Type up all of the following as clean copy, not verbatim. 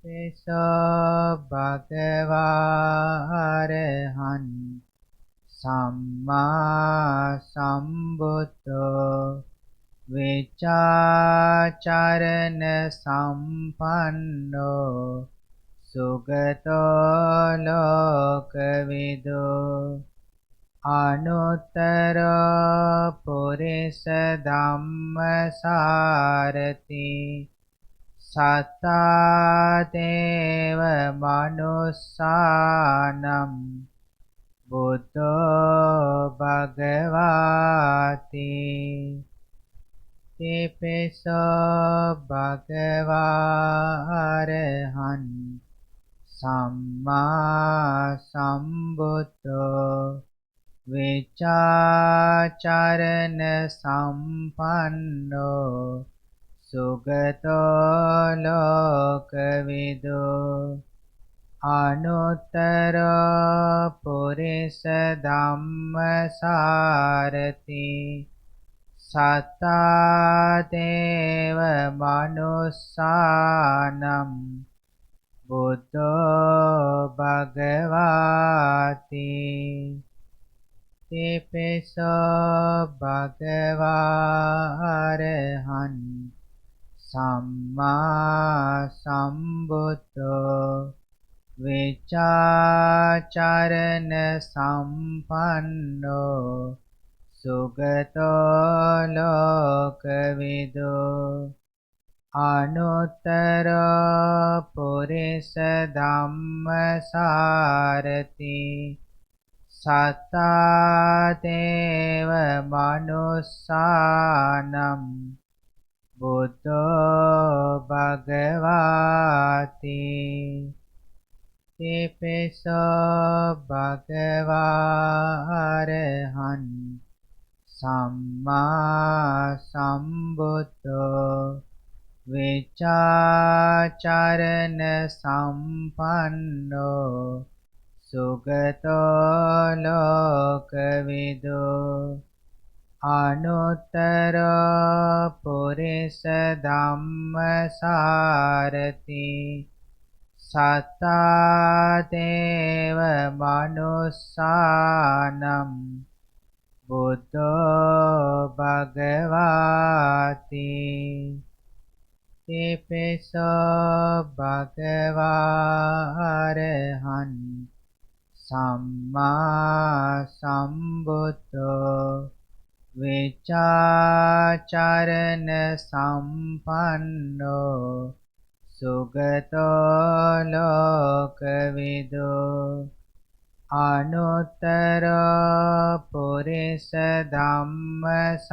තේපේසෝ භගවාරහං සම්මා සම්බුද්ධෝ විචාචරණ සම්පන්නෝ සුගතෝ ලෝකවිදෝ අනුත්තර පුරිස ධම්මසාරති සත්තා දේව මනුස්සානම් බුද්ධෝ භගවාති තේපේසෝ භගවාරහං සම්මා සම්බුද්ධෝ විචාචරණ සම්පන්නෝ සුගතෝ ලෝකවිදෝ අනුත්තර පුරිස ධම්මසාරති සත්තා දේව මනුස්සානම් බුද්ධෝ භගවාති තේපේසෝ භගවාරහං සම්මා සම්බුද්ධෝ විචාචරණ සම්පන්නෝ සුගතෝ ලෝකවිදෝ අනුත්තර පුරිස ධම්මසාරති සත්තා දේව මනුස්සානම් බුද්ධෝ භගවාති තේපේසෝ භගවාරහං සම්මා සම්බුද්ධෝ විචාචරණ සම්පන්නෝ සුගතෝ ලෝකවිදෝ අනුත්තර පුරිස ධම්මසාරති සත්තා දේව මනුස්සානම් බුද්ධෝ භගවාති තේපේසෝ භගවාරහං සම්මා සම්බුද්ධෝ විචාචරණ සම්පන්නෝ සුගතෝ ලෝකවිදෝ අනුත්තර පුරිස ධම්මසාරති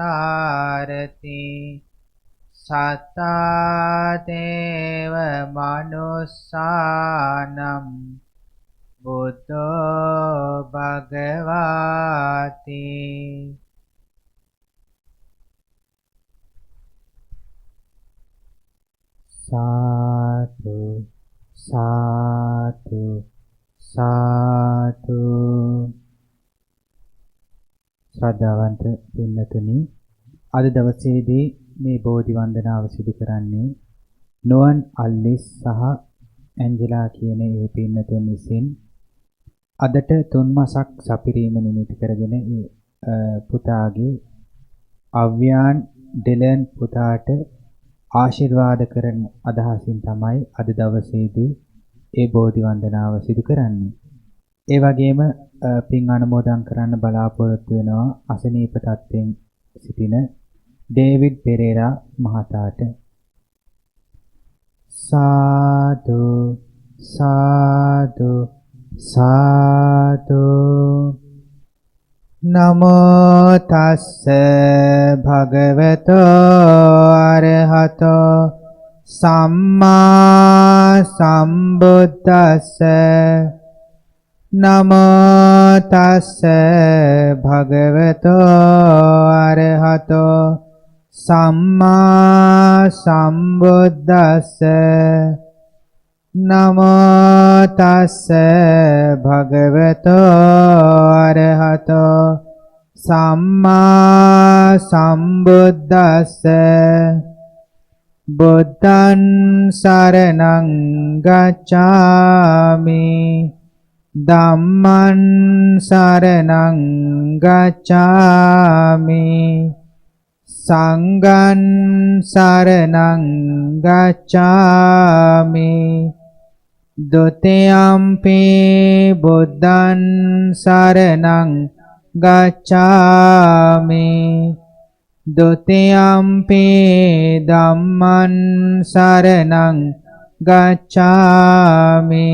සත්තා දේව මනුස්සානම් බුද්ධෝ භගවාති සාදු සාදු සාදු. ශ්‍රද්ධාවන්ත පින්නතුනි, අද දවසේදී මේ බෝධි වන්දනාව සිදු කරන්නේ නොවන් අල්ලිස් සහ ඇන්ජලා කියන ඒ පින්නතුන් විසින් අදට 3 මාසක් සපිරීම නිමිති කරගෙන පුතාගේ අව්‍යාන් ඩෙලන් පුතාට ආශිර්වාද කරන අදහසින් තමයි අද දවසේදී ඒ බෝධි වන්දනාව සිදු කරන්නේ. ඒ වගේම පින් අනුමෝදන් කරන්න බලාපොරොත්තු වෙනවා අසනීප තත්ත්වයෙන් සිටින ඩේවිඩ් පෙරේරා මහතාට. සාදු සාදු සාදු. නමෝ තස්ස භගවතෝ අරහතෝ සම්මා සම්බුද්දස්ස. නමෝ තස්ස භගවතෝ අරහතෝ සම්මා සම්බුද්දස්ස. නමෝ තස්ස භගවතෝ අරහතෝ සම්මා සම්බුද්දස්ස. බුද්ධං සරණං ගච්ඡාමි ධම්මං සරණං ගච්ඡාමි සංඝං සරණං ගච්ඡාමි ဒုတိယံ පි බුද්ධං සරණං ගච්ඡාමි ဒုတိယံ පි ධම්මං සරණං ගච්ඡාමි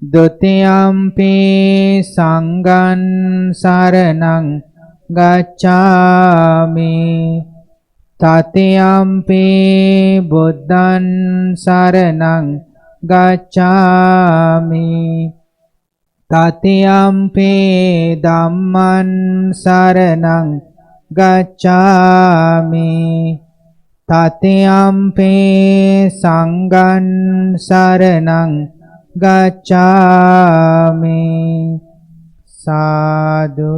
ဒုတိယံ පි සංඝං සරණං ගච්ඡාමි တတိယံ පි බුද්ධං සරණං ගච්ඡාමි တတိယံ පි ධම්මං සරණං ගච්ඡාමි တတိယံ පි සංඝං සරණං ගච්ඡාමි සාදු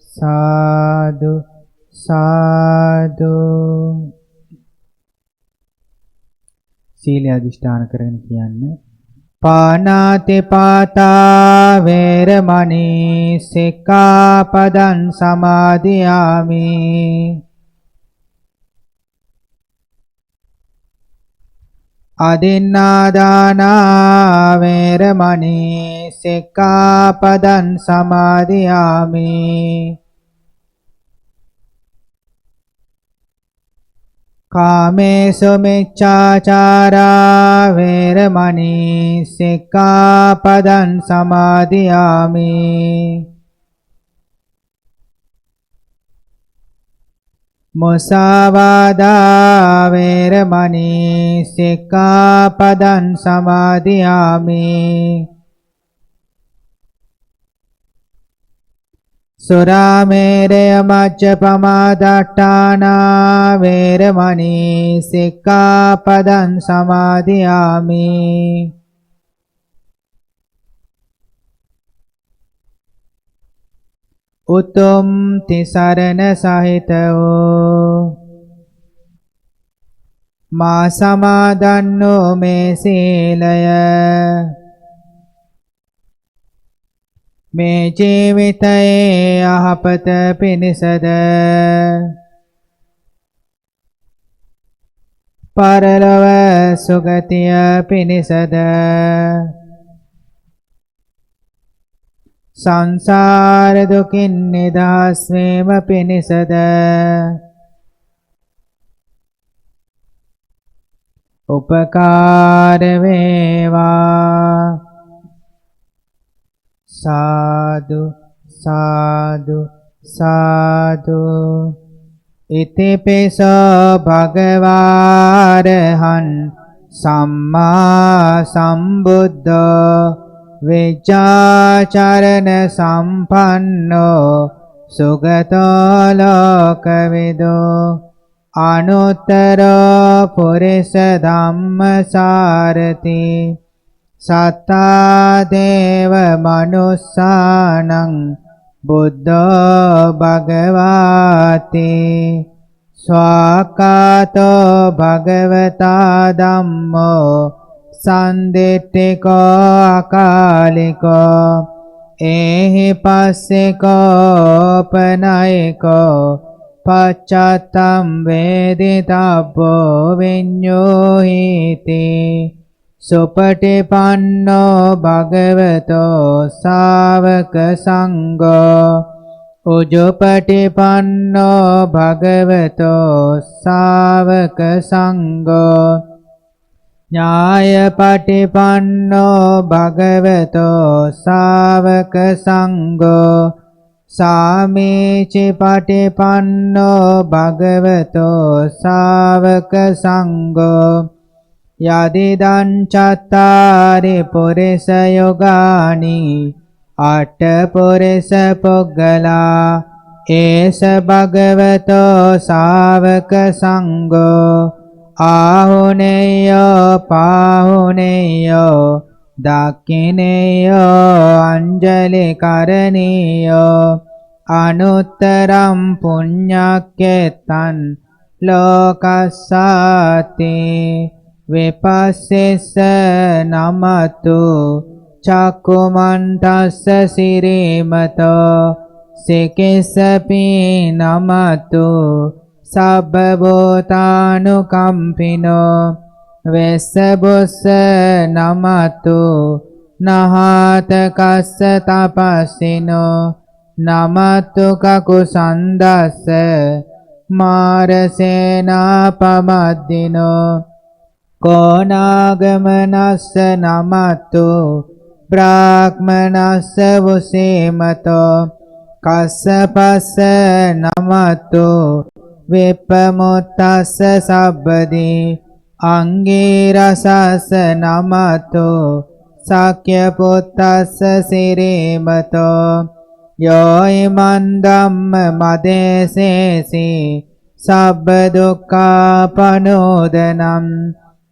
සාදු සාදු සීල අධිෂ්ඨාන කරගෙන කියන්නේ පානාති පාතා වේරමණී සික්ඛාපදං සමාදියාමි අදින්නාදානා වේරමණී සික්ඛාපදං සමාදියාමි කාමේසු මිච්ඡාචාරා වේරමණී සික්ඛාපදං සමාදියාමි මුසාවාදා වේරමණී සික්ඛාපදං සමාදියාමි සුරාමේරය මජ්ජපමා දට්ඨානා වේරමණී සික්ඛාපදං සමාදියාමි උතුම් තිසරණ සහිත වූ මා සමාදන් වූ මේ සීලය මේ ජීවිතයේ යහපත පිණිසද පරලොව සුගතිය පිණිසද සංසාර දුකින් නිදහස් වීම පිණිසද උපකාර වේවා සාදු සාදු සාදු ඉතිපිසෝ භගවාරහං සම්මා සම්බුද්ධෝ විජ්ජාචරණ සම්පන්නෝ සුගතෝ ලෝකවිදෝ අනුත්තරෝ පුරිස ධම්මසාරති සත්තා දේව මනුස්සානං බුද්ධෝ භගවාති ස්වාකාතෝ භගවතා ධම්මෝ සන්දිට්ඨිකෝ අකාලිකෝ ඒහි පස්සිකෝ පනයිකෝ පච්චත්තම් වේදිතබ්බෝ විඤ්ඤෝහිති සුපටිපන්නෝ භගවතෝ ශාවක සංඝෝ උජුපටිපන්නෝ භගවතෝ ශාවක සංඝෝ ඥායපටිපන්නෝ භගවතෝ ශාවක සංඝෝ සාමීචි පටිපන්නෝ භගවතෝ ශාවක සංඝෝ යදිදං චත්තාරි පුරිස යෝගානි අට පුරිස පුග්ගලා ඒස භගවතෝ ශාවක සංඝෝ ආහුනේයෝ පාහුනේයෝ දක්ඛිනේයෝ අංජලි කරණීයෝ අනුත්තරම් පුඤ්ඤක්කෙත්තං lokasate vipassissa namatu චක්කුමන්තස්ස සිරීමතෝ සිකිස්සපි නමතු සබ්බභූතානුකම්පිනෝ වෙස්සබුස්ස නමතු නහාතකස්ස තපස්සිනෝ නමතු කකුසන්දස්ස මාරසේනාපමද්දිනෝ කෝනාගමනස්ස නමතු බ්‍රාහ්මනස්ස වුසේමතෝ කස්සපස්ස නමතු විප්පමුත්තස්ස සබ්බදී අංගීරසස්ස නමතු සක්‍ය පුත්තස්ස සිරීමතෝ යෝයිමන් ධම්ම මදේසේසි සබ්බ දුක්ඛාපනෝදනම්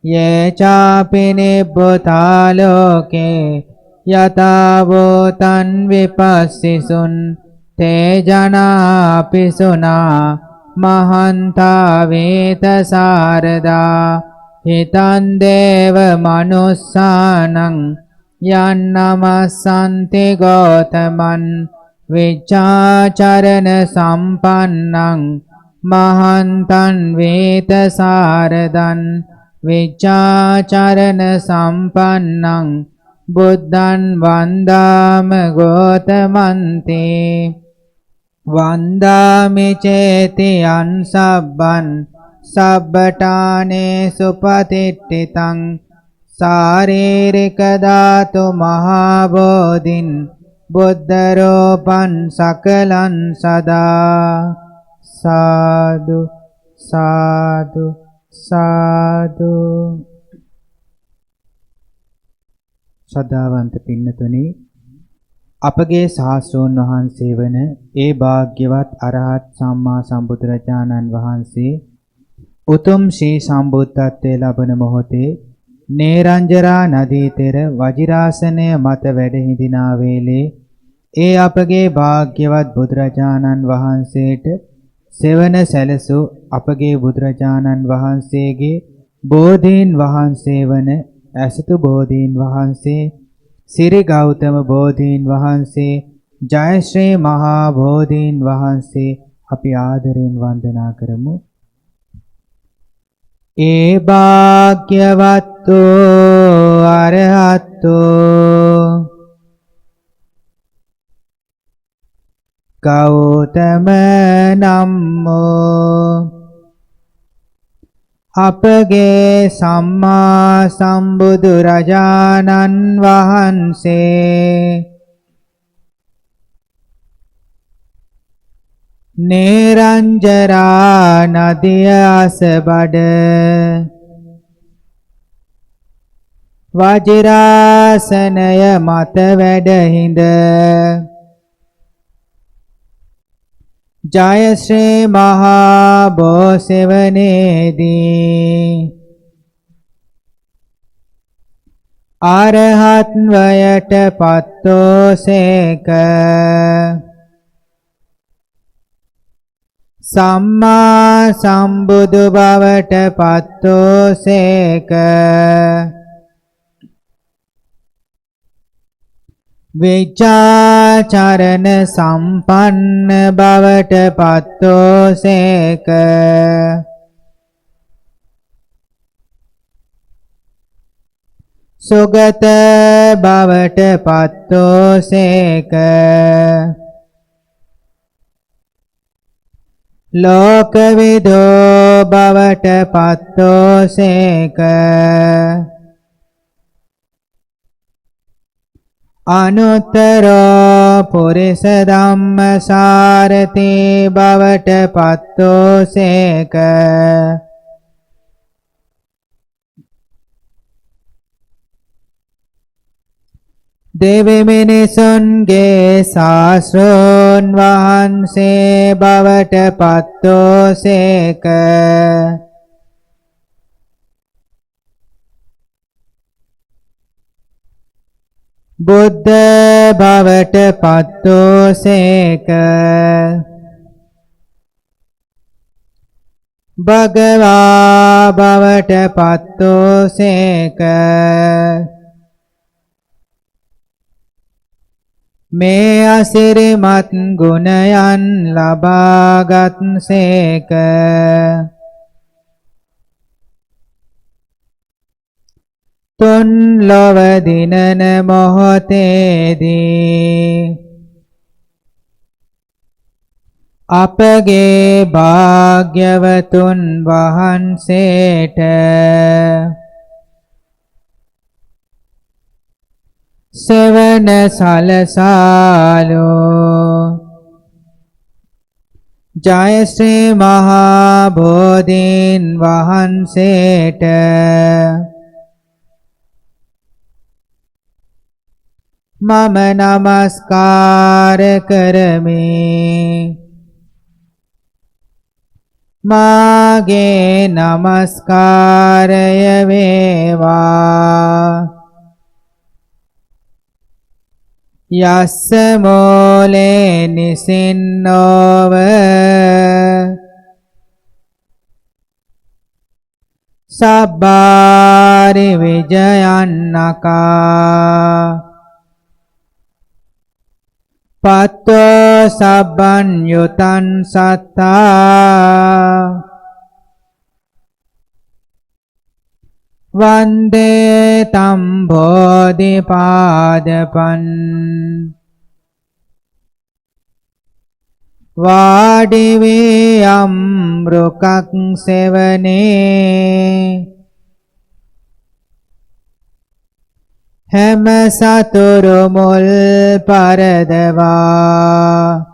යේ චාපි නිබ්බුතා ලෝකේ යථාභූතං විපස්සිසුන් තේ ජනාපි සුනා මහන්තා වේත සාරදා හිතං දේව මනුස්සානං යන්නමස්සන්ති ගෝතමන් විචාචරණ සම්පන්නං මහන්තං වේත සාරදං විචාචරණ සම්පන්නං බුද්ධං වන්දාම ගෝතමන්ති වන්දාමි චේති අන්සබ්බන් සබ්බටානේ සුපතිට්ඨිතං ශාරීරික ධාතු මහා බෝධින් බුද්ධ රූපං සකලං සදා සාදු සාදු සාදු. ශ්‍රද්ධාවන්ත පින්නතුනි, අපගේ ශාස්ත්‍රෝන් වහන්සේ වන ඒ භාග්‍යවත් අරහත් සම්මා සම්බුදුරජාණන් වහන්සේ උතුම් ශ්‍රී සම්බුද්ධත්වයේ ලබන මොහොතේ නේරංජරා නදී තෙර වජිරාසනය මත වැඩ හිඳිනා වේලේ ඒ අපගේ භාග්‍යවත් බුදුරජාණන් වහන්සේට සෙවන සැලසූ අපගේ බුදුරජාණන් වහන්සේගේ බෝධීන් වහන්සේ වන ඇසතු බෝධීන් වහන්සේ සිරි ගෞතම බෝධීන් වහන්සේ ජයශ්‍රී මහා බෝධීන් වහන්සේ අපි ආදරෙන් වන්දනා කරමු. ඒ භාග්‍යවත්තු අරහත්තු ගෞතම නම්මෝ අපගේ සම්මා සම්බුදු රජාණන් වහන්සේ නේරංජරා නදිය අසබඩ වජිරාසනය මත වැඩ හිඳ ජයශ්‍රී මහා බෝසෙවනේදී අරහත් වයට පත්තෝසේක සම්මා සම්බුදු බවට පත්තෝසේක විචාචරණ සම්පන්න බවට පත්තෝසේක සුගත බවට පත්තෝසේක ලෝකවිදෝ බවට පත්තෝසේක අනුත්තරෝ පුරිස ධම්මසාරති බවට පත්තෝසේක දෙවි මිනිසුන්ගේ ශාස්ත්‍රෝන් වහන්සේ බවට පත්තෝසේක බුද්ධ බවට පත්තෝසේක භගවා බවට පත්තෝ සේක. මේ අසිරිමත් ගුණයන් ලබාගත් සේක. තුන් ලොව දිනන මොහොතේදී අපගේ භාග්‍යවතුන් වහන්සේට සෙවන සලසාලු. ජය ශ්‍රී මහා බෝධීන් වහන්සේට මම නමස්කාර කරමි. මාගේ නමස්කාරය වේවා. යස්ස මෝලේ නිසින්නෝව සබ්බාරි විජයන්නකා පත්තෝ සබ්බන් යුතන් සත්තා වන්දේ තම් බෝධිපාදපන්. වාඩි වී අම්රුකක් සෙවනේ හැම සතුරු මුල් පරදවා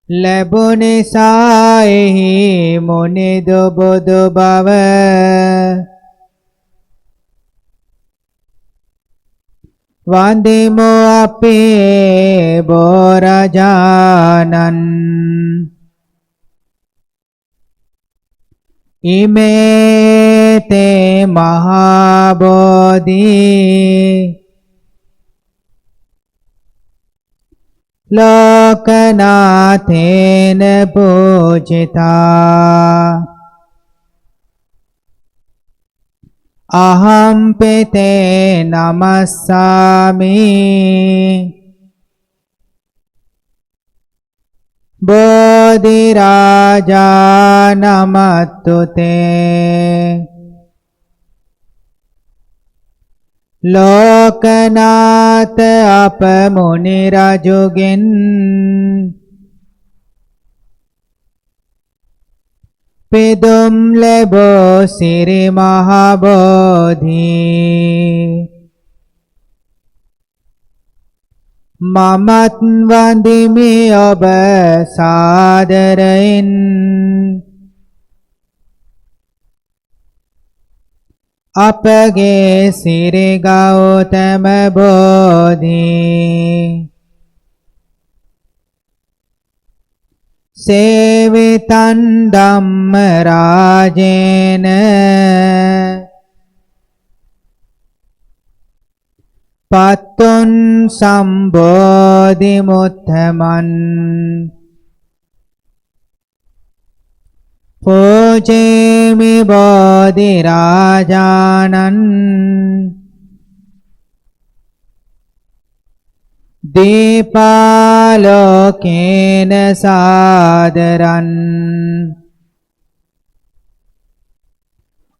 ලැබුනිසා එහි මුනිදු බුදු බව වන්දිමු අපේ බෝරජානන්. ඉමේතේ මහා බෝධි ලෝකනාථේන පූජිතා. අහම්පිතේ නමස්සාමි බෝධි රාජා නමත්තුතේ. ලෝකනාථ අප මුනි රජුගෙන් පිදුම් ලැබෝ සිරි මහා බෝධි. මමත් වඳිමි ඔබ සාදරයෙන්. අපගේ සිරි ගෞතම බෝධි. සේවිතන් ධම්ම රාජේන පත්තුන් සම්බෝධි මුත්තමන්. පූජේමි බෝධි රාජානන් දීපාලෝකේන සාදරන්.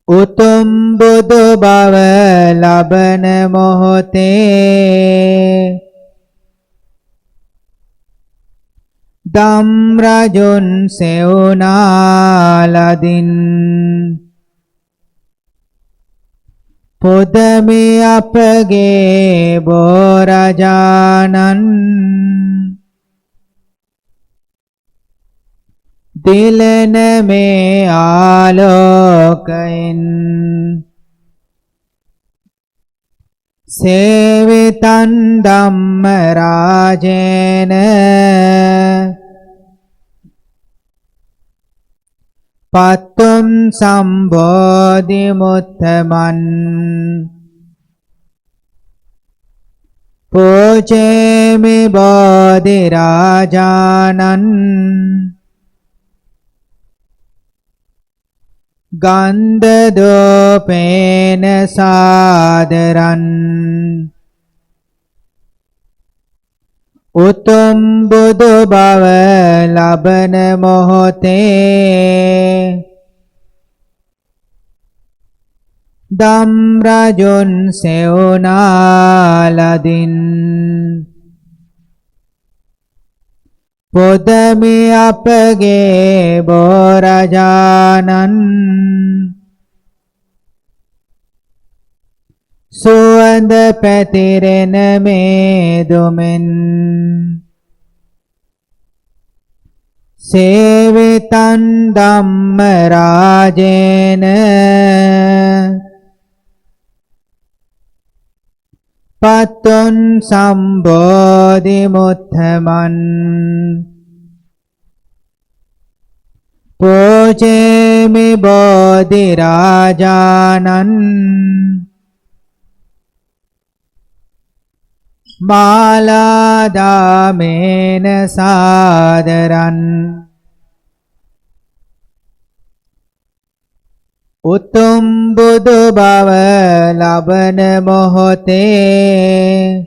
උතුම් බුදු බව ලබන මොහොතේ දම් රජුන් සෙවුනාලදින් පුදමි අපගේ බෝරජානන්. දිලන මේ ආලෝකයෙන් සේවිතන් ධම්ම රාජේන පත්තුම් සම්බෝධි මුත්තමන්. පූජේමි බෝධි රාජානන් ගන්ධ දෝපේන සාදරන් උතුම් බුදු බව ලබන මොහොතේ දම් රජුන් සෙවුනාලදින් පොදමි අපගේ බෝරජානන් සුවඳ පැතිරෙන මේ දුමෙන් සේවිතං ධම්ම රාජේන පත්තුන් සම්බෝධි මුත්තමන් පූජේමි බෝධි රාජානන් මාලාදාමේන සාදරන් උතුම් බුදු බව ලබන මොහොතේ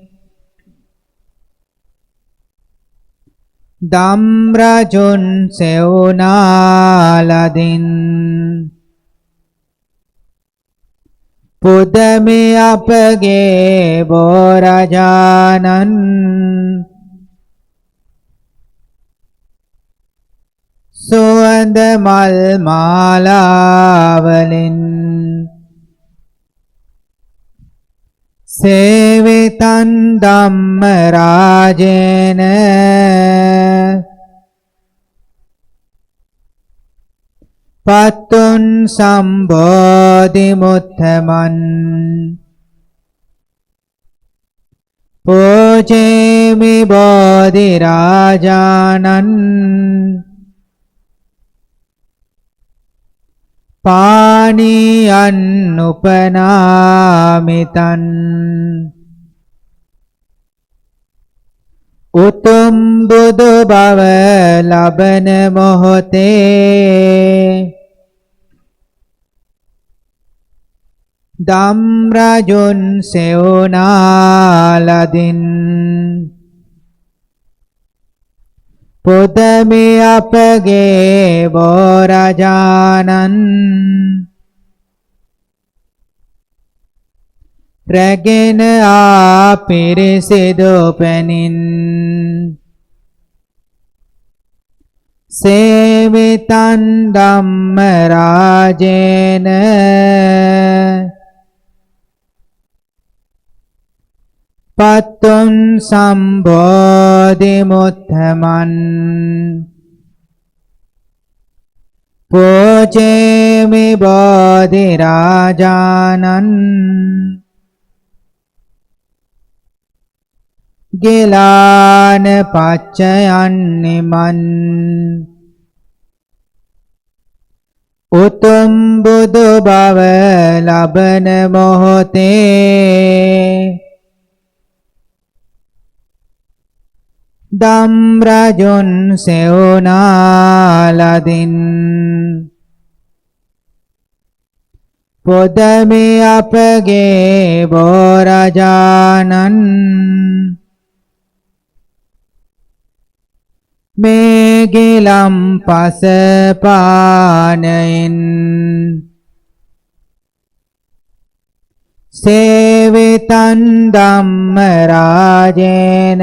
දම් රජුන් සෙවුනාලදින් පුදමි අපගේ බෝරජානන් සුවඳ මල් මාලාවලින් සේවිතං ධම්ම රාජේන පත්තුන් සම්බෝධි මුත්තමන් පූජේමි බෝධි රාජානන් පානියන් උපනාමිතන් උතුම් බුදු බව ලබන මොහොතේ දම් රජුන් සෙවුනාලදින් පුදමි අපගේ බෝරජානන් රැගෙන පිරිසිදු පැනින් සේවිතං ධම්ම රාජේන පත්තුන් සම්බෝධි මුත්තමන් පූජේමි බෝධි රාජානන් ගිලාන පච්චයන් නිමන් උතුම් බුදු බව ලබන මොහොතේ දම් රජුන් සෙවුනාලදින් පුදමි අපගේ බෝරජානන් මේ ගිලම් පස පානයින් සේවිතං ධම්ම රාජේන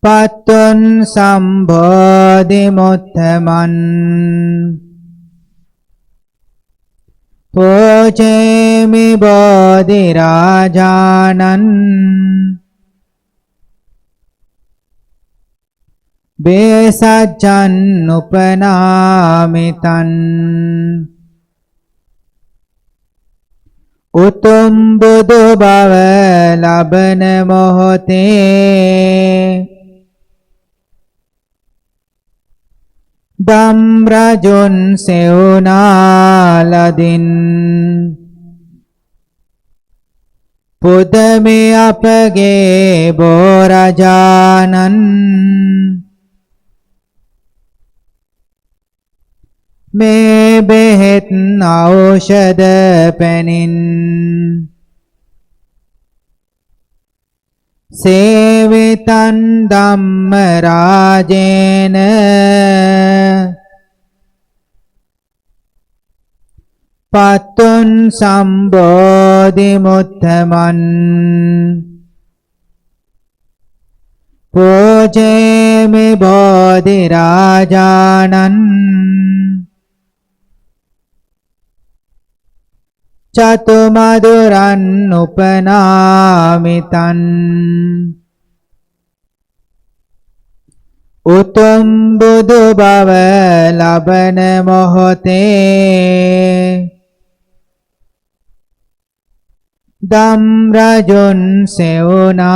පත්තුන් සම්බෝධි මුත්තමන් පූජේමි බෝධි රාජානන් බේසජ්ජන් උපනාමිතන් උතුම් බුදු බව ලබන මොහොතේ දම් රජුන් සෙවුනාලදින් පුදමි අපගේ බෝරජානන් මේ බෙහෙත් ඖෂධ පැනින් සේවිතං ධම්ම රාජේන පත්තුන් සම්බෝධි මුත්තමන් පූජේමි බෝධි රාජානන් චතුමදුරන් උපනාමිතන් උතුම් බුදු බව ලබන මොහොතේ දම් රජුන් සෙවුනාලදින්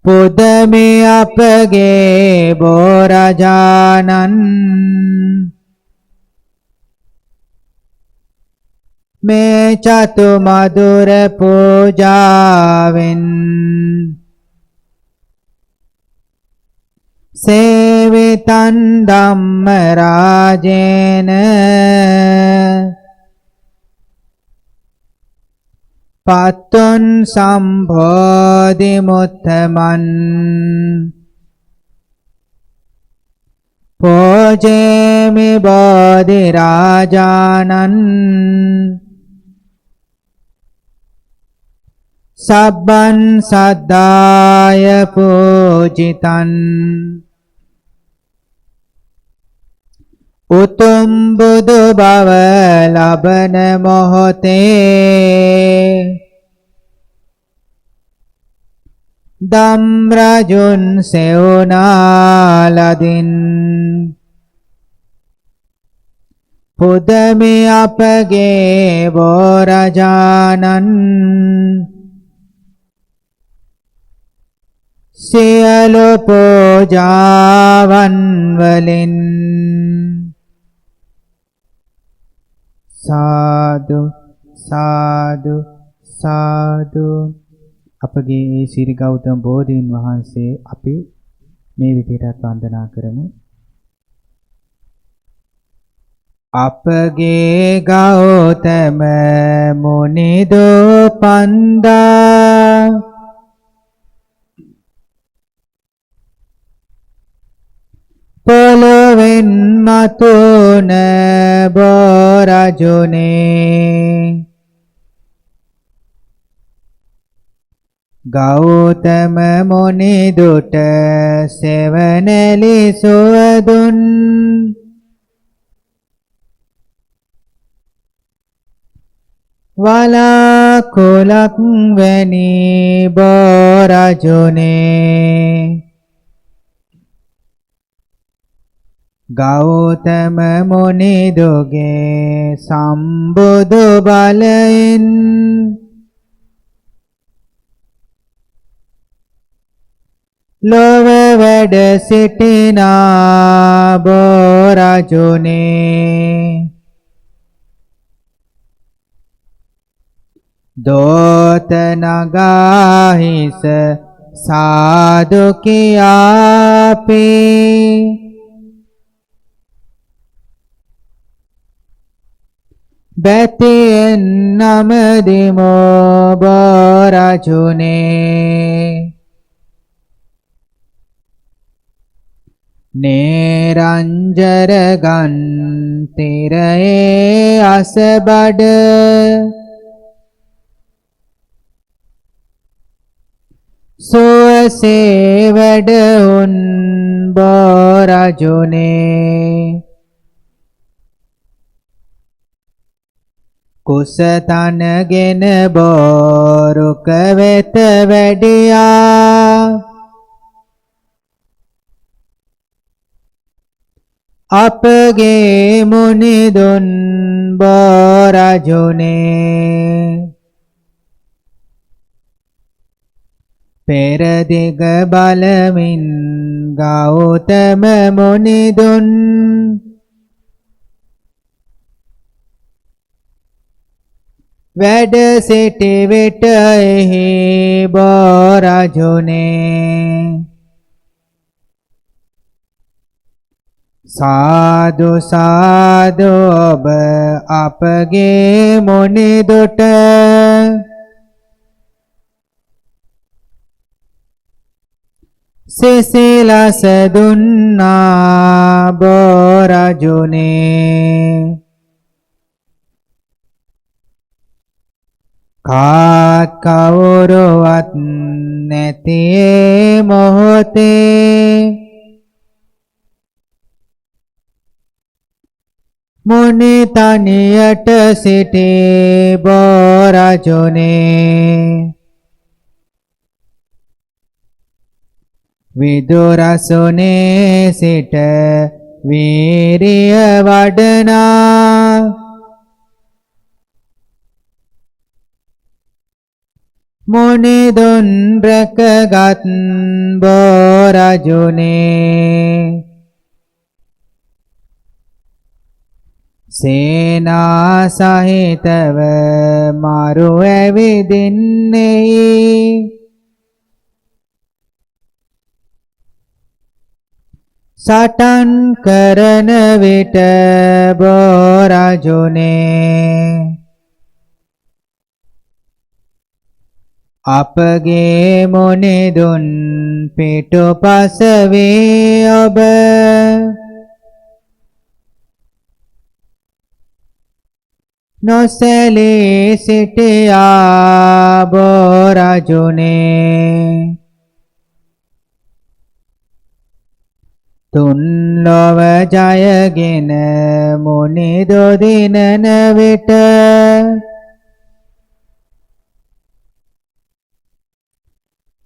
පුදමි අපගේ බෝරජානන් මේ චතු මధుර පූජාවෙන් සේවිතං ධම්ම රාජේන පත්තුන් සම්බෝධි මුත්තමන් පූජේමි බෝධි රාජානන් සබ්බන් සද්ධාය පූජිතං උතුම් බුදු බව ලබන මොහොතේ දම් රජුන් සෙවුනාලදින් පුදමි අපගේ බෝරජානන් සියලු පූජාවන් වලින් සාදු සාදු සාදු. අපගේ ඒ සිරි ගෞතම බෝධීන් වහන්සේ අපි මේ විදිහට වන්දනා කරමු. අපගේ ගෞතම මුනිදෝ පන්දා පොළොවෙන් මතුන බෝරජුනේ ගෞතම මුනිදුට සෙවණැලි සුවදුන් වලාකුලක් වැනි බෝරජුනේ ගෞතම මුනිදුගේ සම්බුදු බලයෙන් ලොව වැඩ සිටිනා බෝරජුනේ දෝත නගාහිස සාදු කියාපේ බැතියෙන් නමදිමෝ බෝරජුනේ නේරංජර ගන්තිරයේ අසබඩ සුවසේ වැඩ උන් බෝරජුනේ කුසතනගෙන බෝරුක වෙත වැඩියා අපගේ මුනිදුන් බෝරජුනේ පෙරදිග බලමින් ගෞතම මුනිදුන් වැඩ සිටි විට එහි බෝරජුනේ සාදු සාදු ඔබ අපගේ මොනිදුට සිසිලස දුන්නා බෝරජුනේ කාත් කවුරුවත් නැති මොහොතේ මුනි තනියට සිටි බෝරජුනේ විදුරසුනේ සිට වීරිය වඩනා මුනිදුන් රැකගත් බෝරජුනේ සේනා සහිතව මරු ඇවිදින්නේ සටන් කරන විට බෝරජුනේ අපගේ මොනිදුන් පිටුපස වේ ඔබ නොසැලී සිටියා බෝරජුනේ තුන් ලොව ජයගෙන මුනිදු දිනන විට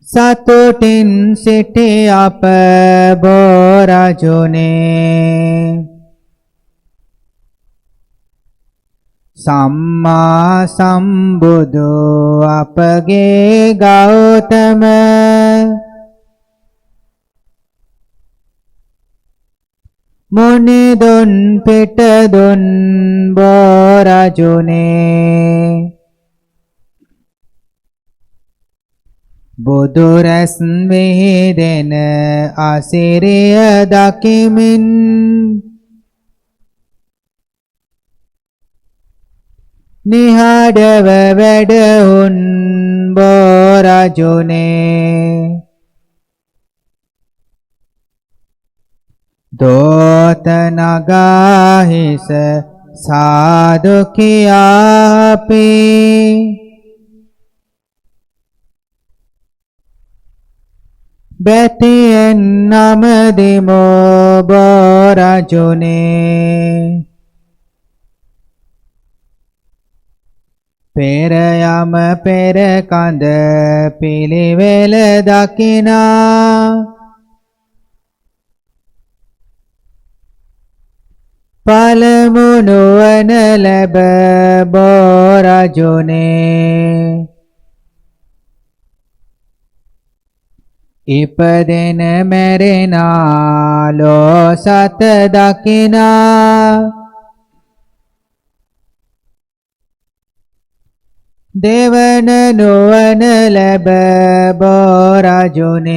සතුටින් සිටි අප බෝරජුනේ සම්මා සම්බුදු අපගේ ගෞතම මුනිදුන් පිටදුන් බෝරජුනේ බුදුරැස් විහිදෙන අසිරිය දකිමින් නිහඬව වැඩහුන් බෝරජුනේ දෝත නගා හිස සාදු කියා අපි බැතියෙන් නමදිමු බෝරජුනේ පෙර යම පෙර කඳ පිළිවෙල දකිනා පළමු නුවණ ලැබ බෝරජුනේ ඉපදෙන මැරෙනා ලෝ සත දකිනා දෙවන නුවණ ලැබ බෝරජුනේ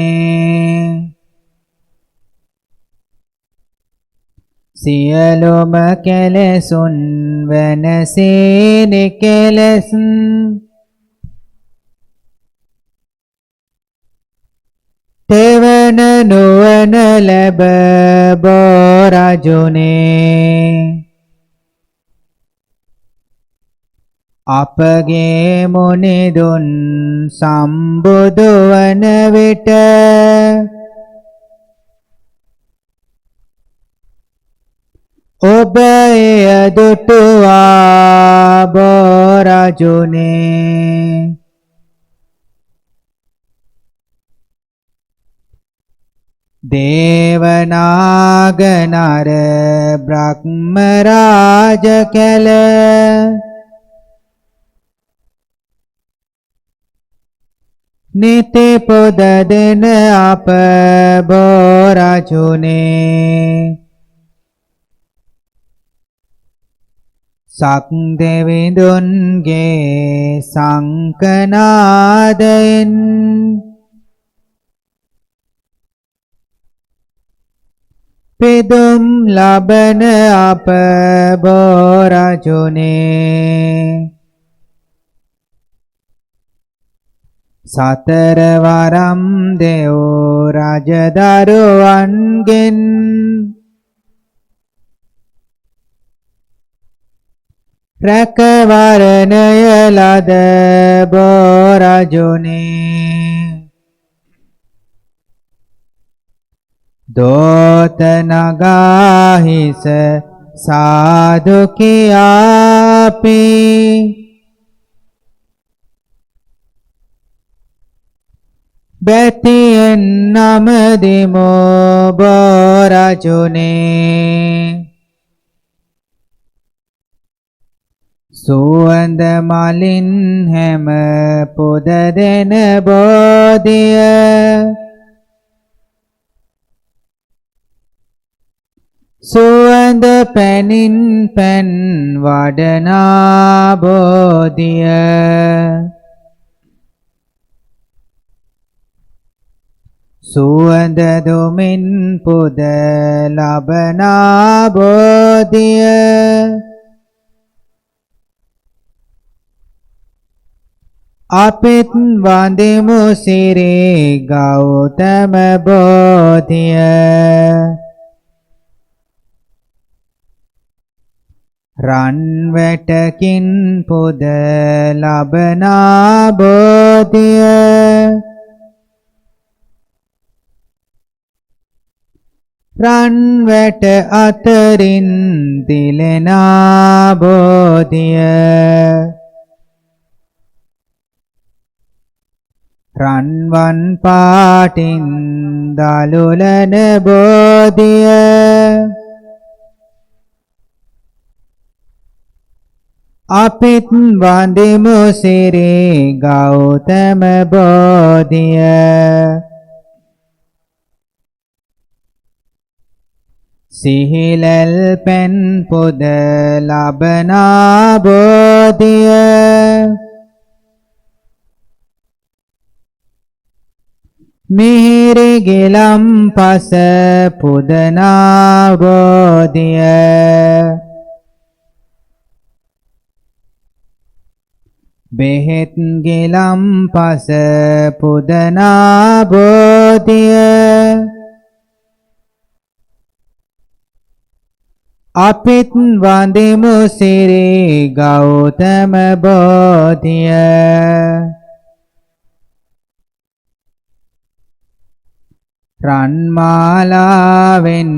සියලුම කෙලෙසුන් වෙනසේ නිකෙලෙස් තෙවන නුවණ ලැබ බෝරජුනේ අපගේ මුනිදුන් සම්බුදු වන විට ඔබ එය දුටුවා බෝරජුනේ දේවනාග නර බ්‍රහ්ම රාජ කැල නිති පොද දෙන අප බෝරජුනේ සක් දෙවිඳුන්ගේ සංකනාදයෙන් පිදුම් ලබන අප බෝරජුනේ සතර වරම් දෙව් රජදරුවන්ගෙන් රැකවරණය ලද බෝරජුනේ දෝත නගාහිස සාදු කියාපි බැතියෙන් නමදිමෝ බෝරජුනේ සුවඳ මලින් හැම පුද දෙන බෝධිය සුවඳ පැනින් පැන් වඩනා බෝධිය සුවඳ දුමින් පුද ලබනා බෝධිය අපිත් වඳිමු සිරි ගෞතම බෝධිය රන් වැටකින් පුද ලබනා බෝධිය රන් වැට අතරින් දිලෙනා බෝධිය රන්වන් පාටින් දලුලන බෝධිය අපිත් වඳිමු සිරි ගෞතම බෝධිය සිහිලල් පෙන් පුද ලබනා බෝධිය මිහිරි ගිලම් පස පුදනා බෝධිය බෙහෙත් ගිලම් පස පුදනා බෝධිය අපිත් වඳිමු සිරි ගෞතම බෝධිය රන්මාලාවෙන්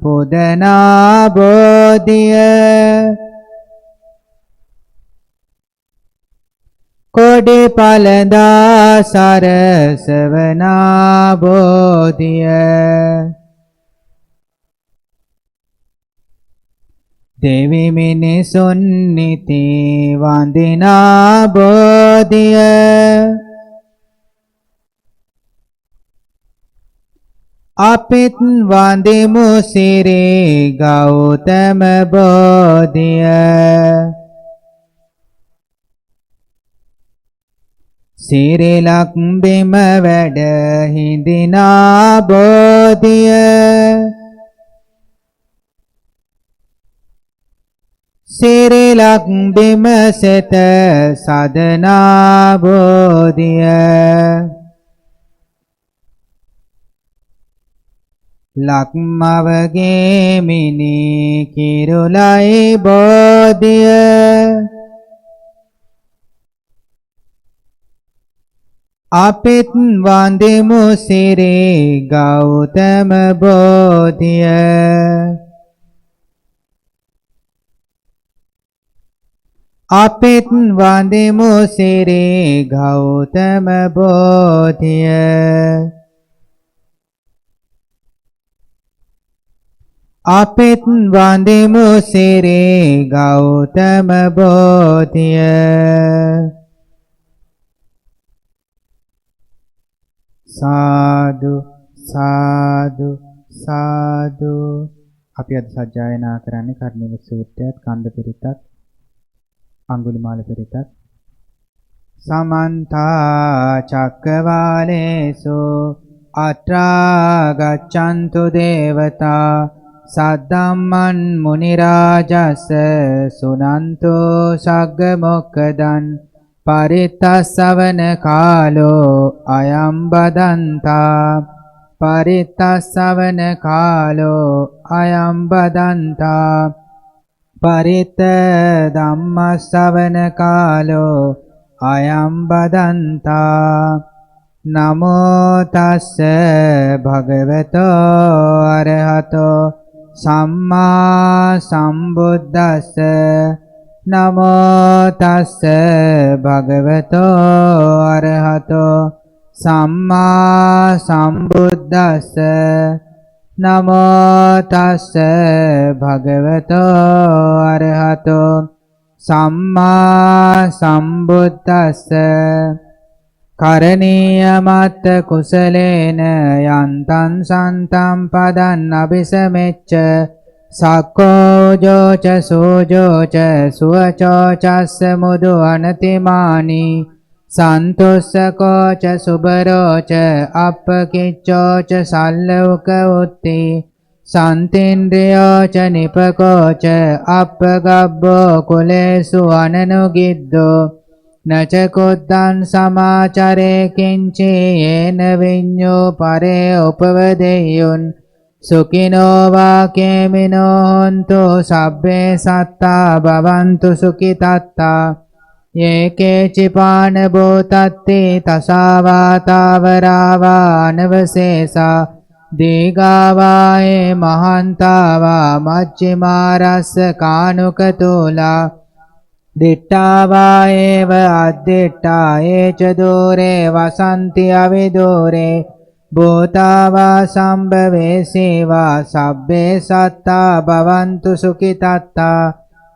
පුදනා බෝධිය කොඩි පළඳා සරසවනා බෝධිය දෙවි මිනිසුන් නිති වඳිනා බෝධිය අපිත් වඳිමු සිරි ගෞතම බෝධිය සිරිලක් බිම වැඩ හිඳිනා බෝධිය සිරිලක් බිම සෙත සදනා බෝධිය ලක්මවගේ මිනි කිරුලයි බෝධිය අපිත් වඳිමු සිරි ගෞතම බෝධිය අපිත් වඳිමු සිරි ගෞතම බෝධිය අපිත් වඳිමු සිරි ගෞතම බෝධිය සාදු සාදු සාදු අපි අද සජ්ජායනා කරන්නේ කර්ණික සූත්‍රයත් කන්ද පිරිතත් අඟුලිමාල පිරිතත් සමන්ත චක්කවාලේසු අත්‍රා ගච්ඡන්තු දේවතා සද්දම්මන් මුනි රාජස්ස සුනන්තු සග්ග මොක්ඛදං පරිත්තස්සවන කාලෝ අයම් බදන්තා පරිත්තස්සවන කාලෝ අයම් බදන්තා පරිත්ත ධම්මස්සවන කාලෝ අයම් බදන්තා නමෝ තස්ස භගවතෝ අරහතෝ සම්මා සම්බුද්දස්ස නමෝ තස්ස භගවතෝ අරහතෝ සම්මා සම්බුද්දස්ස නමෝ තස්ස භගවතෝ අරහතෝ සම්මා සම්බුද්දස්ස කරණීය මත්ත කුසලේන යන්තං සන්තං පදං අபிසමෙච්ච සක්කෝජෝච සෝජෝච සුවචෝචස්ස මුදු අනතිමානි සන්තුස්සකෝච සුබරෝච අප්පකිච්චෝච සල්ලවක උත්ති සන්තින්ද්‍රියෝච නිපකෝච අප්පගබ්බෝ කුලේසු අනනුගිද්දෝ නචකොද්දං සමාචරේ කිංචේ යේන විඤ්ඤෝ පරේ උපවදෙය්‍යුන් සුඛිනෝ වාකේමිනෝ හොන්තු සබ්බේ සත්තා භවන්තු සුඛිතත්තා යේකේ චිපාන බෝතත්ති තසාවාතාවරාවා අනවසේසා දීගාවායේ මහන්තාවා මච්චිමාරස්ස කානුකතෝලා දිට්ඨාවා ඒව අද්දිට්ඨා ඒච දෝරේ වසන්ති අවිදෝරේ භූතාවා සම්භවේ සේවා සබ්බේ සත්තා භවන්තු සුඛිතත්තා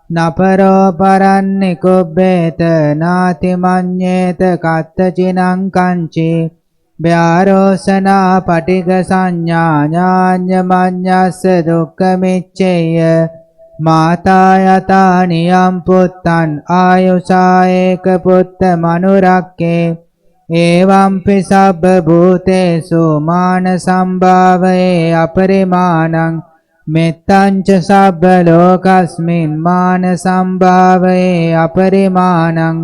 නපරෝ පරන්නි කුබ්බේත නාති මඤ්ඤේත කත්තචිනං කංචි ව්‍යාරෝසනා පටිග සංඥා ඥාඤ්ඤ මඤ්ඤස්ස දුක්ඛමිච්ඡේය මාතා යතා නියම් පුත්තං ආයුසා ඒක පුත්ත මනුරක්කේ එවම්පි සබ්බ භූතේසු මාන සම්භාවයේ අපරිමාණං මෙත්තං ච සබ්බ ලෝකස්මින් මාන සම්භාවයේ අපරිමාණං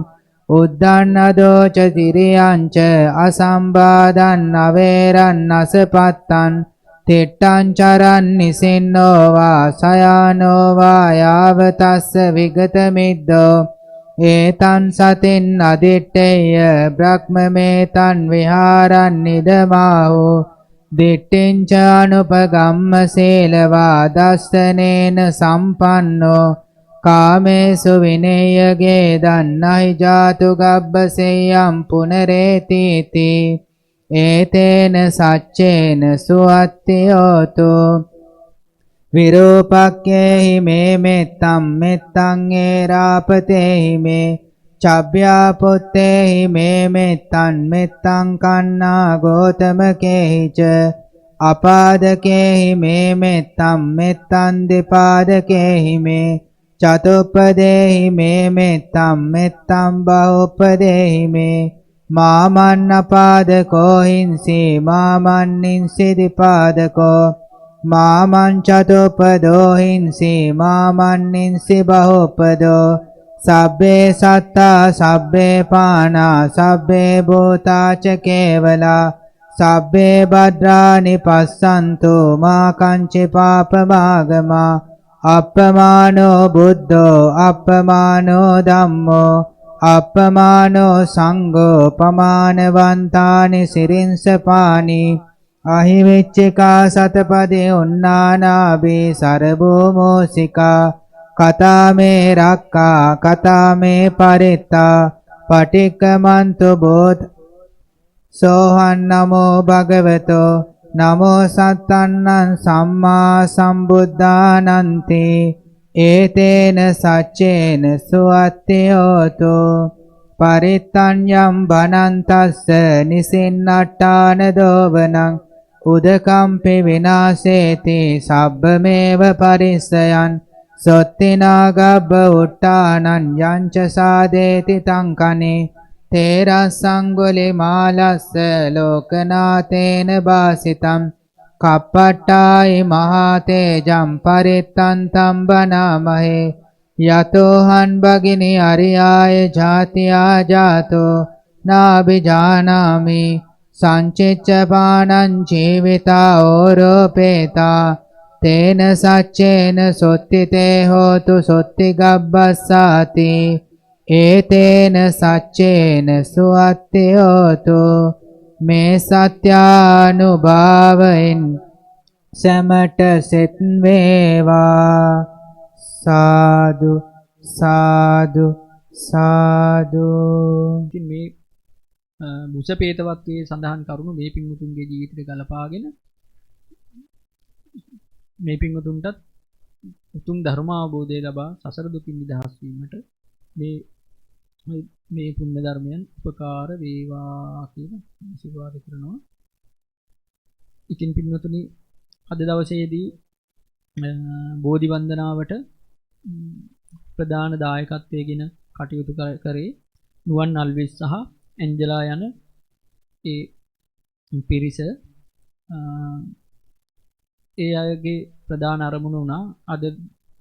උද්ධන්නදෝ ච තිරියං ච අසම්බාධං අවේරං අසපත්තං තිට්ඨං චරන් නිසින්නෝ වා සයානෝ වා යාවතස්ස විගත මිද්දෝ ඒතං සතින් අදිට්ඨේය බ්‍රහ්මමේතං විහාරං නිදමාහු දිට්ඨිං ච අනුපගම්ම සීලවා දස්සනේන සම්පන්නෝ කාමේසු විනේයගේ දන්නයි ජාතු ගබ්බසෙය්‍යං පුනරේතිති ඒතේන සච්චේන සුවත්තියෝතු විරූපක්කේහි මේ මෙත්තම් මෙත්තං ඒරාපතේහි මේ චබ්භ්‍යාපුත්තේහි මේ මෙත්තං මෙත්තං කන්නා ගෝතමකේහි ච අපාදකේහි මේ මෙත්තම් මෙත්තං දෙපාදකේහි මේ චතුප්පදේහි මේ මෙත්තම් මෙත්තං බහුප්පදේහි මේ මාමන්න පාදකෝ හිංසි මාමන්නින්සි දිපාදකෝ මාමං චතුප්පදෝ හිංසි මාමන්නින්සි බහුප්පදෝ සබ්බේ සත්තා සබ්බේ පානා සබ්බේ භූතාච කේවලා සබ්බේ භද්‍රානි පස්සන්තු මා කංචි පාපමාගමා අප්පමානෝ බුද්ධෝ අප්පමානෝ ධම්මෝ අප්පමානෝ සංඝෝ පමානවන්තානි සිරින්සපානි අහිවිච්චිකා සතපදේ උන්නානාබේ සරභූමෝසිකා කතාමේ රක්කා කතාමේ පරිත්තා පටික්කමන්තු බෝධ සෝහන් නමෝ භගවතෝ නමෝ සත්තන්නං සම්මා සම්බුද්ධානන්ති ඒතේන සච්චේන සුවත්තියෝතු පරිත්තඤ්ඤම් බනන්තස්ස නිසින්නට්ඨාන දෝවනං උදකම්පි විනාශේති සබ්බමේව පරිස්සයන් සොත්තිනා ගබ්බ උට්ටානං යංච සාදේති තං කනේ තේරස්සංගුලිමාලස්ස ලෝකනාතේන භාසිතම් කප්පට්ටායි මහතේජම් පරිත්තන්තම් බනාමහේ යතෝහන් භගිනි අරියාය ජාතියා ජාතෝ නාබිජානාමි සංචිච්ච පානං ජීවිතා ඕරෝපේතා තේන සච්චේන සොත්තිතේ හෝතු සොත්ති ගබ්බස්සාති ඒතේන සච්චේන සුවත්ති හෝතු මේ සත්‍යානුභාවයෙන් සැමට සෙත් වේවා සාදු සාදු සාදු. ඉතින් මේ මුසපේතවත්වයේ සඳහන් කරුණු මේ පින්වතුන්ගේ ජීවිතයට ගලපාගෙන මේ පින්වතුන්ටත් උතුම් ධර්ම අවබෝධය ලබා සසර දුකින් නිදහස් වීමට මේ පුණ්‍ය ධර්මයන් උපකාර වේවා කියලා ආශිර්වාද කරනවා. ඉතින් පින්වතුනි අද දවසේදී බෝධි වන්දනාවට ප්‍රධාන දායකත්වයෙන් කටයුතු කරේ නුවන් අල්විස් සහ ඇන්ජලා යන ඒ පිරිස. ඒ අයගේ ප්‍රධාන අරමුණ වුණා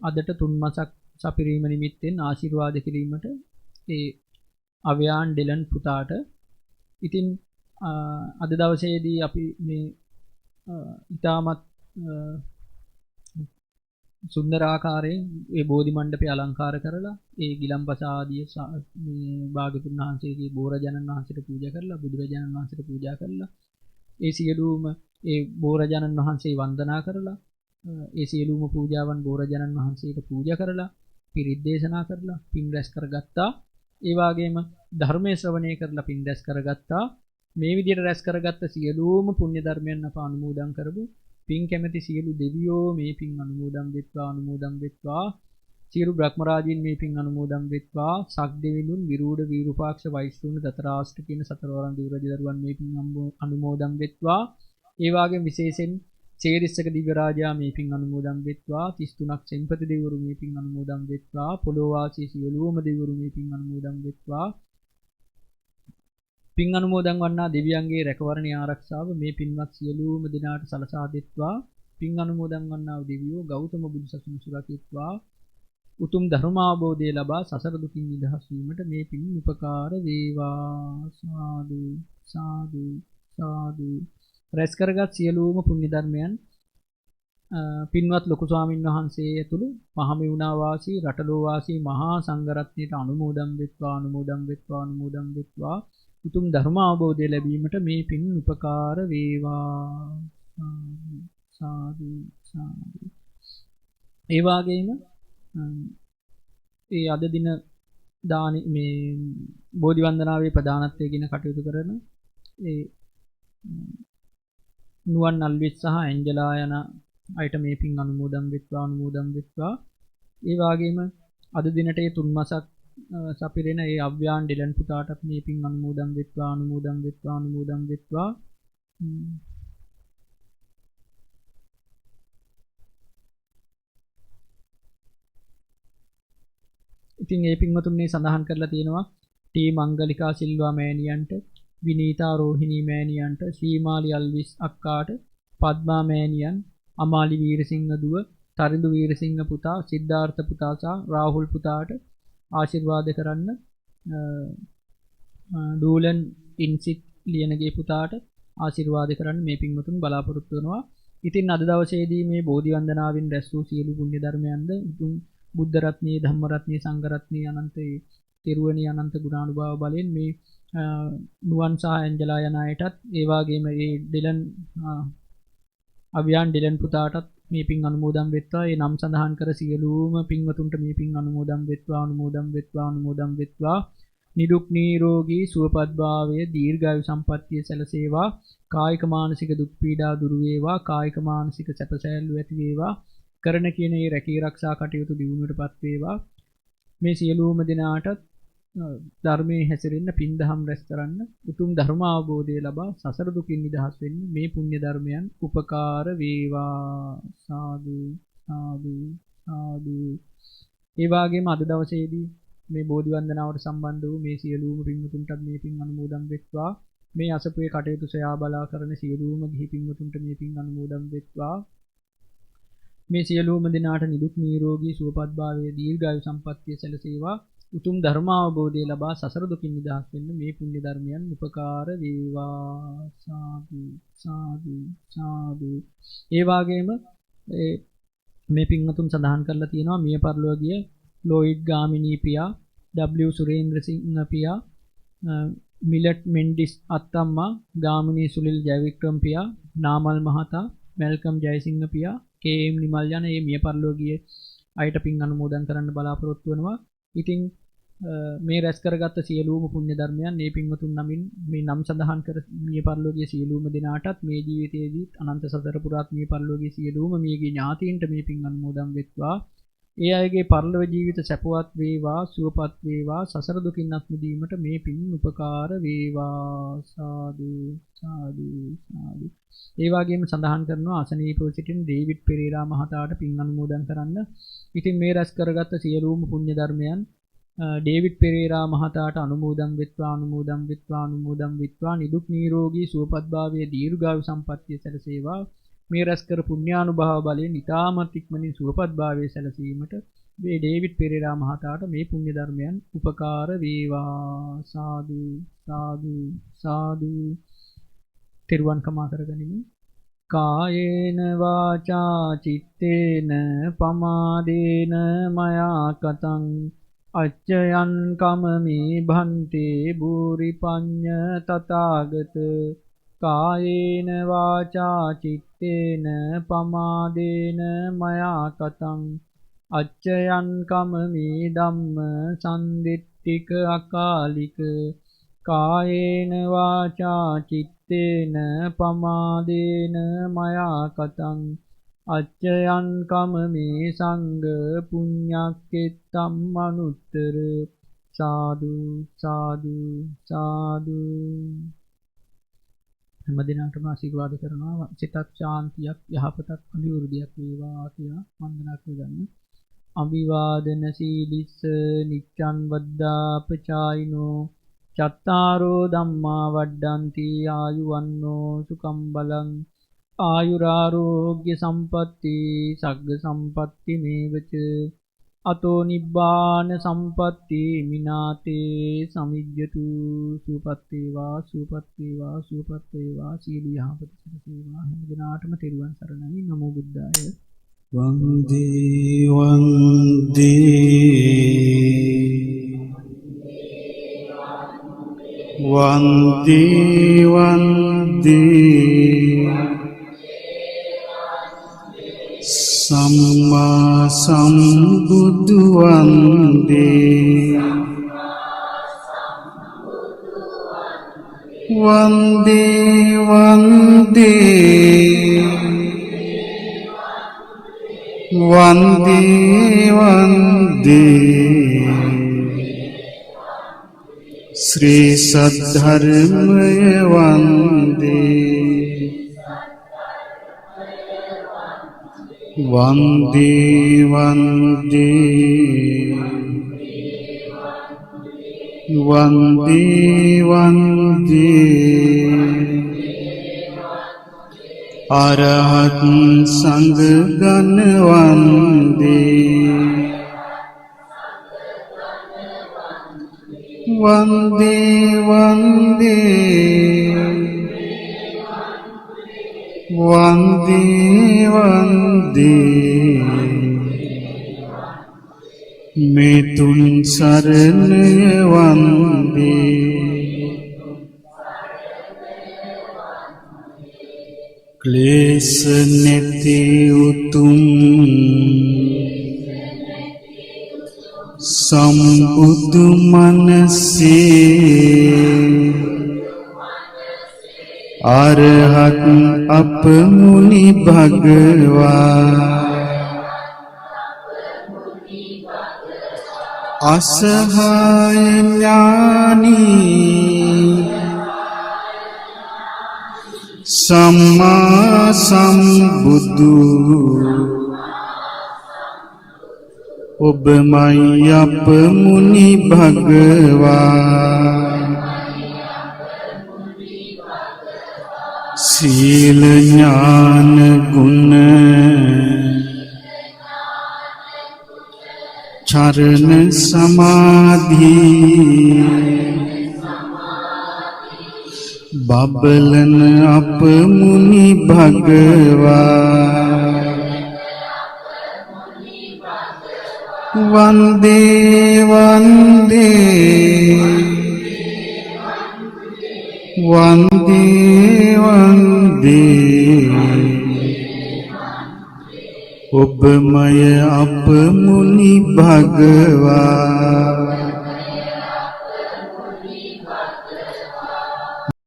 අදට 3 මාසක් සපිරීම නිමිත්තෙන් ආශිර්වාද කිරීමට ඒ අව්‍යාන් ඩෙලන් පුතාට. ඉතින් අද දවසේදී අපි මේ ඉතාමත් සුන්දර ආකාරයෙන් ඒ බෝධි මණ්ඩපය අලංකාර කරලා ඒ ගිලම්පස ආදී මේ භාගතුන් වහන්සේගේ බෝරජනන් වහන්සේට පූජා කරලා බුදුරජාණන් වහන්සේට පූජා කරලා ඒ සියලුම ඒ බෝරජනන් වහන්සේ වන්දනා කරලා ඒ සියලුම පූජාවන් බෝරජනන් වහන්සේට පූජා කරලා පිරිත් දේශනා කරලා පින් රැස් කරගත්තා. ඒ වගේම ධර්මයේ ශ්‍රවණය කරලා පින් රැස් කරගත්තා. මේ විදිහට රැස් කරගත්ත සියලුම පුණ්‍ය ධර්මයන් අප අනුමෝදන් කරමු. පින් කැමැති සියලු දෙවියෝ මේ පින් අනුමෝදන් වෙත්වා. සියලු බ්‍රහ්මරාජීන් මේ පින් අනුමෝදන් වෙත්වා. සක්දෙවිඳුන් විරූඪ විරූපාක්ෂ වෛශ්‍රවණ දතරාෂ්ට කියන සතරවරන් දිව්‍ය රජදරුවන් මේ පින් අනුමෝදන් වෙත්වා. ඒ වගේම විශේෂයෙන් චේරිස්සක දිව්‍ය රාජයා මේ පින් අනුමෝදන් වෙත්වා. 33ක් සෙන්පති දෙවිවරු මේ පින් අනුමෝදන් වෙත්වා. පොළොව වාසී සියලුම දෙවිවරු මේ පින් අනුමෝදන් වෙත්වා. පින් අනුමෝදන් වන්නා දෙවියන්ගේ රැකවරණ ආරක්ෂාව මේ පින්වත් සියලුම දෙනාට සලසා දෙත්වා. පින් අනුමෝදන් වන්නා දෙවියෝ ගෞතම බුදු සසුන සුරකිත්වා. උතුම් ධර්ම අවබෝධය ලබා සසර දුකින් නිදහස් වීමට මේ පින් උපකාර වේවා. සාදු සාදු සාදු. රැස් කරගත් සියලුම පුණ්‍ය ධර්මයන් පින්වත් ලොකු ස්වාමින් වහන්සේ ඇතුළු මහමෙවුනා වාසී රටලෝ වාසී මහා සංඝරත්නයට අනුමෝදන් වෙත්වා. උතුම් ධර්ම අවබෝධය ලැබීමට මේ පින් උපකාර වේවා. සාදු සාදු. ඒ වගේම ඒ අද දින දාන මේ බෝධි වන්දනාවේ ප්‍රධානත්වයෙන් කටයුතු කරන ඒ නුවන් අල්විස් සහ ඇන්ජලා යන අයට මේ පින් අනුමෝදන් වෙත්වා. ඒ වගේම අද දිනට 3 මාසක් සපිරෙන ඒ අව්‍යාන් ඩෙලන් පුතාටත් මේ පින් අනුමෝදන් වෙත්වා. ඉතින් මේ පින්වතුන් මේ සඳහන් කරලා තියෙනවා ටී මංගලිකා සිල්වා මෑණියන්ට, විනීතා රෝහිණී මෑණියන්ට, සීමාලි අල්විස් අක්කාට, පද්මා මෑණියන්, අමාලි වීරසිංහ දුව, තරිඳු වීරසිංහ පුතා, සිද්ධාර්ථ පුතා සහ රාහුල් පුතාට ආශිර්වාද කරන්න. ඩූලන් ඉන්සිත් ලියනගේ පුතාට ආශිර්වාද කරන්න මේ පින්වතුන් බලාපොරොත්තු වෙනවා. ඉතින් අද දවසේදී මේ බෝධි වන්දනාවෙන් රැස් වූ සියලු පුණ්‍ය ධර්මයන්ද උතුම් බුද්ධ රත්නයේ, ධම්ම රත්නයේ, සංඝ රත්නයේ අනන්තයේ තිරුවණී අනන්ත ගුණානුභාව බලෙන් මේ නුවන් සහ ඇන්ජලා යන අයටත් ඒ වගේම ඒ ඩිලන් අව්‍යාන් ඩිලන් පුතාටත් මේ පින් අනුමෝදන් වෙත්වා. ඒ නම් සඳහන් කර සියලුම පින්වතුන්ට මේ පින් අනුමෝදන් වෙත්වා. නිදුක් නිරෝගී සුවපත් භාවය, දීර්ඝායු සම්පන්නිය සැලසේවා. කායික මානසික දුක් පීඩා දුරු වේවා. කායික මානසික සැපසැල්ලු ඇති වේවා. කරන කියන ඒ රැකී ආරක්ෂා කටයුතු දියුණුවටපත් වේවා. මේ සියලුම දිනාටත් ධර්මයේ හැසිරෙන්න, පින් දහම් රැස් කරන්න, උතුම් ධර්ම අවබෝධය ලබා සසර දුකින් නිදහස් වෙන්න මේ පුණ්‍ය ධර්මයන් උපකාර වේවා. සාදු සාදු සාදු. ඒ වගේම අද දවසේදී මේ බෝධි වන්දනාවට සම්බන්ධ වූ මේ සියලුම පින්වතුන්ටත් මේ පින් අනුමෝදන් වෙත්වා. මේ අසපුවේ කටයුතු සොයා බලා කරන සියලුම ගිහි පින්වතුන්ට මේ පින් අනුමෝදන් වෙත්වා. මේ සියලුම දෙනාට නිදුක් නිරෝගී සුවපත් භාවයේ දීර්ඝායු සම්පන්නිය සැලසේවා. උතුම් ධර්මාවබෝධය ලබා සසර දුකින් නිදහස් වෙන්න මේ පුණ්‍ය ධර්මයන් උපකාර වේවා. සාදු සාදු සාදු. ඒ වගේම මේ පින්වතුන් සඳහන් කරලා තියෙනවා මිය පරලෝකීය ලෝයිඩ් ගාමිණී පියා, W සුරේන්ද්‍ර සිංහ පියා, මිලට් මෙන්ඩිස් අත්තම්මා, ගාමිණී සුනිල් ජයවික්‍රම පියා, නාමල් මහතා, මල්කම් ජයසිංහ පියා, KM නිමල් යන මේ මිය පරලෝකීය අයට පින් අනුමෝදන් කරන්න බලාපොරොත්තු වෙනවා. ඉතින් මේ රැස් කරගත්ත සියලුම පුණ්‍ය ධර්මයන් මේ පින්වතුන් නමින් මේ නම් සඳහන් කර මිය පරලෝකීය සියලුම දෙනාටත් මේ ජීවිතයේදී අනන්ත සතර පුරාත් මිය පරලෝකීය සියලුම මියගේ ඥාතීන්ට මේ පින් අනුමෝදන් වෙත්වා. ඒ අයගේ පරලොව ජීවිත සැපවත් වේවා, සුවපත් වේවා, සසර දුකින් අත් මිදීමට මේ පින් උපකාර වේවා. සාදු සාදු සාදු. ඒ වගේම සඳහන් කරනවා අසනීපව සිටින ඩේවිඩ් පෙරේරා මහතාට පින් අනුමෝදන් කරන්න. ඉතින් මේ රැස් කරගත්ත සියලුම පුණ්‍ය ධර්මයන් ඩේවිඩ් පෙරේරා මහතාට අනුමෝදන් වෙත්වා, අනුමෝදන් වෙත්වා, අනුමෝදන් වෙත්වා. නිදුක් නිරෝගී සුවපත් භාවයේ දීර්ඝායු සම්පන්නිය සැලසේවා. මේ රැස් කර පුණ්‍යානුභාව බලයෙන් ඊ타මත් ඉක්මනින් සුවපත් භාවයේ සැලසීමට මේ ඩේවිඩ් පෙරේරා මහතාට මේ පුණ්‍ය ධර්මයන් උපකාර වේවා. සාදු සාදු සාදු. තෙරුවන් කමා කරගනිමු. කායේන වාචා චිත්තේන පමාදේන මයා කතං අච්චයන් කමමේ භන්තේ භූරි පඤ්ඤ තථාගත. කායේන වාචා චිත්තේන පමාදේන මයා කතං අච්චයන් කමමේ ධම්ම සම්දිට්ඨික අකාලික. කායේන වාචා චිත්තේන පමාදේන මයා කතං අච්චයන් කමමේ සංඝ පුඤ්ඤක්කෙත්තම් අනුත්තර. සාදු සාදු සාදු. හැම දිනකටම ආශිර්වාද කරනවා සිතක් ශාන්තියක් යහපතක් අභිවෘද්ධියක් වේවා කියලා වන්දනා කරගන්න. අභිවාදන සීලිස්ස නිච්ඡන් වද්දාපචායිනෝ චත්තාරෝ ධම්මා වඩ්ඩಂತಿ ආයුවන්නෝ සුඛං බලං ආයුරාෝග්‍ය සම්පatti සග්ග සම්පatti මේවච අතෝ නිබ්බාන සම්පatti මිනාතේ සමිජ්ජතු. සුවපත් වේවා සුවපත් වේවා සුවපත් වේවා. සීල යහපත සේවා හැම දිනාටම තෙරුවන් සරණයි. නමෝ බුද්ධාය. වන්දේ වන්දේ වන්දේ වන්දේ සම්මා සම්බුදු වන්දේ වන්දේ වන්දේ වන්දේ වන්දේ ශ්‍රී සද්ධර්මය වන්දේ වන්දේ වන්දේ වන්දේ වන්දේ අරහත් සංඝ ගණ වන්දේ වන්දේ වන්දේ වන්දේ වන්දේ මේ තුන් සරණය වන්දේ ක්ලේශ නැති උතුම් සම්බුදු මනසේ අරහත් අප මුනි භගවා අසහාය ඥානී සම්මා සම්බුදු ඔබමයි අප මුනි භගවා සීල ඥාන ගුණ චරණ සමාධි බබලන අප මුනි භගවා වන්දේ වන්දේ වන්දේ වන්දේ ඔබමය අප මුනි භගවා